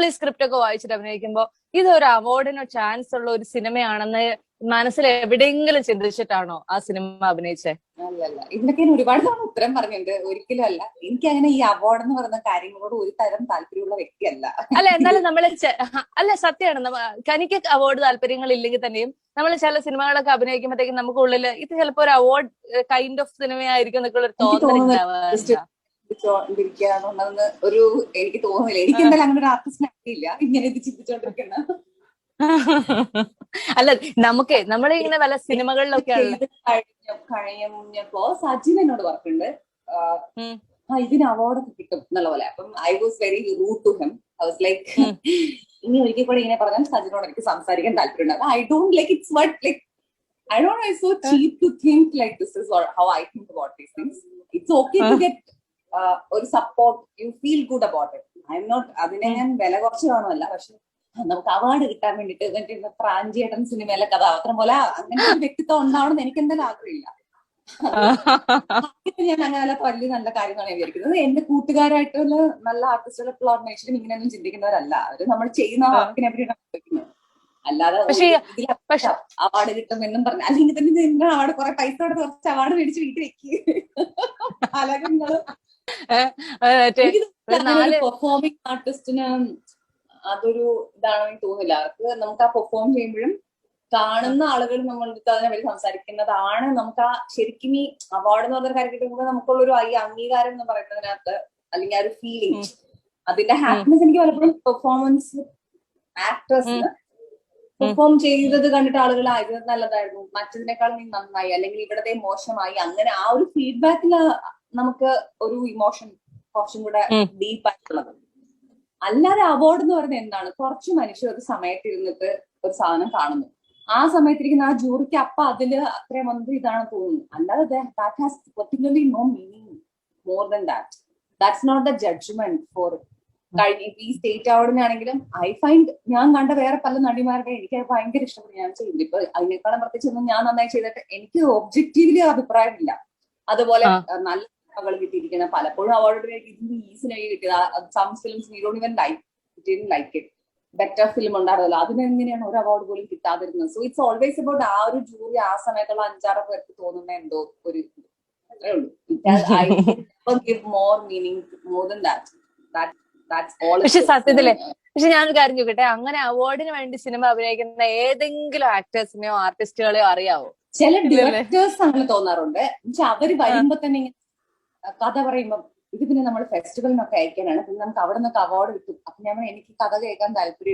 നമ്മൾ ഈ സ്ക്രിപ്റ്റ് ഒക്കെ വായിച്ചിട്ട് അഭിനയിക്കുമ്പോ ഇതൊരു അവാർഡിനോ ചാൻസ് ഉള്ള ഒരു സിനിമയാണെന്ന് മനസ്സിൽ എവിടെയെങ്കിലും ചിന്തിച്ചിട്ടാണോ ആ സിനിമ അഭിനയിച്ചേ? അല്ലല്ല, ഇതിനൊക്കെ ഞാൻ ഒരുപാട് തവണ ഉത്തരം പറഞ്ഞിട്ടുണ്ട്. ഒരിക്കലും അല്ല. എനിക്ക് അങ്ങനെ ഈ അവാർഡ് എന്ന് പറയുന്ന കാര്യങ്ങളോട് ഒരു തരം താല്പര്യമുള്ള വ്യക്തിയല്ല. അല്ല, എന്നാലും നമ്മള് അല്ല, സത്യമാണ്. കനിക്ക് അവാർഡ് താല്പര്യങ്ങൾ ഇല്ലെങ്കിൽ തന്നെയും നമ്മൾ ചില സിനിമകളൊക്കെ അഭിനയിക്കുമ്പോഴത്തേക്കും നമുക്ക് ഉള്ളിൽ ഇത് ചിലപ്പോ ഒരു അവാർഡ് കൈൻഡ് ഓഫ് സിനിമയായിരിക്കും എന്നൊക്കെ ഒരു തോന്നൽ ഉണ്ടാവാറുണ്ട്. ഒരു എനിക്ക് തോന്നുന്നില്ല. എനിക്ക് എന്തായാലും അങ്ങനെ ഒരു ആർട്ടിസ്റ്റിനെ അറിയില്ല ഇങ്ങനെ ഇത് ചിന്തിച്ചോണ്ടിരിക്കുന്ന. അല്ല, നമ്മളിങ്ങനെ പല സിനിമകളിലൊക്കെ കഴിഞ്ഞപ്പോ സജിൻ എന്നോട് പറഞ്ഞിട്ടുണ്ട് ഇതിന് അവാർഡൊക്കെ കിട്ടും എന്നുള്ള പോലെ. അപ്പം I was very rude to him. I was like ഇനി ഒരിക്കൽ കൂടെ ഇങ്ങനെ പറഞ്ഞാൽ സജിനോട് എനിക്ക് സംസാരിക്കാൻ താല്പര്യമുണ്ട്. I don't like it's what like I don't know, it's so cheap to think like this is how I think about these things. It's okay to get ഒരു support, you feel good about it. I am not അതിനെ ഞാൻ വില കുറച്ച് കാണുമല്ല. പക്ഷെ നമുക്ക് award കിട്ടാൻ വേണ്ടിട്ട് മറ്റേ പ്രാഞ്ചിയേട്ടൻ സിനിമയിലെ കഥാപാത്രം പോലെ അങ്ങനെ ഒരു വ്യക്തിത്വം ഉണ്ടാവണമെന്ന് എനിക്ക് എന്തായാലും ആഗ്രഹമില്ല. ഞാൻ അങ്ങനെ വലിയ നല്ല കാര്യങ്ങളാണ് വിചാരിക്കുന്നത്. എന്റെ കൂട്ടുകാരായിട്ടുള്ള നല്ല ആർട്ടിസ്റ്റുകൾ ഓർഗനൈസേഷനും ഇങ്ങനെയൊന്നും ചിന്തിക്കുന്നവരല്ല. അവര് നമ്മൾ ചെയ്യുന്ന വർക്കിനെ പറ്റിയാണ് ചോദിക്കുന്നത്. അല്ലാതെ അവാർഡ് കിട്ടും എന്നും പറഞ്ഞു അല്ലെങ്കിൽ തന്നെ നിങ്ങൾ അവാർഡ് കുറെ പൈസ കൊടുത്ത് കുറച്ച് അവാർഡ് മേടിച്ച് വീട്ടിൽ വെക്കുക. അലകങ്ങള് പെർഫോമിംഗ് ആർട്ടിസ്റ്റിന് അതൊരു ഇതാണെന്ന് എനിക്ക് തോന്നുന്നില്ല. അവർക്ക് നമുക്ക് ആ പെർഫോം ചെയ്യുമ്പോഴും കാണുന്ന ആളുകൾ നമ്മളടുത്ത് അതിനെ പറ്റി സംസാരിക്കുന്നതാണ്. നമുക്ക് ആ ശരിക്കും ഈ അവാർഡ് എന്ന് പറഞ്ഞ കാര്യം കിട്ടുമ്പോൾ നമുക്കുള്ളൊരു ഈ അംഗീകാരം എന്ന് പറയുന്നതിനകത്ത് അല്ലെങ്കിൽ ആ ഒരു ഫീലിംഗ്, അതിന്റെ ഹാപ്പിനെസ് എനിക്ക് പലപ്പോഴും പെർഫോമൻസ് ആക്ടേഴ്സിന് പെർഫോം ചെയ്തത് കണ്ടിട്ട് ആളുകൾ ഇത് നല്ലതായിരുന്നു, മറ്റതിനേക്കാൾ നീ നന്നായി, അല്ലെങ്കിൽ ഇവിടത്തെ മോശമായി, അങ്ങനെ ആ ഒരു ഫീഡ്ബാക്കിൽ നമുക്ക് ഒരു ഇമോഷൻ കുറച്ചും കൂടെ ഡീപ്പായിട്ടുള്ളത്. അല്ലാതെ അവാർഡ് എന്ന് പറയുന്നത് എന്താണ്? കുറച്ച് മനുഷ്യർ ഒരു സമയത്ത് ഇരുന്നിട്ട് ഒരു സാധനം കാണുന്നു, ആ സമയത്തിരിക്കുന്ന ആ ജൂറിക്ക് അപ്പൊ അതില് അത്രയും വന്നത് ഇതാണ് തോന്നുന്നു. അല്ലാതെ that has particularly no meaning more than that. That's not the judgement for കഴിഞ്ഞ ഈ സ്റ്റേറ്റ് അവാർഡിനാണെങ്കിലും ഐ ഫൈൻഡ് ഞാൻ കണ്ട വേറെ പല നടിമാരുടെ എനിക്ക് ഭയങ്കര ഇഷ്ടപ്പെട്ടു ഞാൻ ചെയ്യുന്നത്. ഇപ്പൊ അതിനേക്കാളും പ്രത്യേകിച്ചൊന്നും ഞാൻ നന്നായി ചെയ്തിട്ട് എനിക്ക് ഒബ്ജക്റ്റീവ്ലി അഭിപ്രായമില്ല. അതുപോലെ നല്ല സിനിമകൾ കിട്ടിയിരിക്കുന്ന പലപ്പോഴും അവാർഡ് ഇതിന് ഈ സിനിമ കിട്ടിയത് some films we don't even like it. Better film ഉണ്ടായിരുന്നല്ലോ, അതിനെങ്ങനെയാണ് ഒരു അവാർഡ് പോലും കിട്ടാതിരുന്നത്? സോ ഇറ്റ്സ് ഓൾവേസ് അബൌട്ട് ആ ഒരു ജൂറി ആ സമയത്തുള്ള 5-6 പേർക്ക് തോന്നുന്ന എന്തോ ഒരു അത്രേ ഉള്ളൂ. I give more meaning more than that. പക്ഷെ സത്യത്തില് ഞാനൊരു കാര്യം ചോദിക്കട്ടെ, അങ്ങനെ അവാർഡിന് വേണ്ടി സിനിമ അഭിനയിക്കുന്ന ഏതെങ്കിലും ആക്ടേഴ്സിനെയോ ആർട്ടിസ്റ്റുകളെയോ അറിയാവോ? ചില ഡയറക്ടേഴ്സ് അങ്ങനെ തോന്നാറുണ്ട്. അവര് വരുമ്പോ തന്നെ കഥ പറയുമ്പോ ഇത് പിന്നെ നമ്മൾ ഫെസ്റ്റിവലിനൊക്കെ അയക്കാനാണ്, പിന്നെ നമുക്ക് അവിടെ നിന്നൊക്കെ അവാർഡ് കിട്ടും. അപ്പൊ ഞാൻ എനിക്ക് കഥ കേൾക്കാൻ താല്പര്യം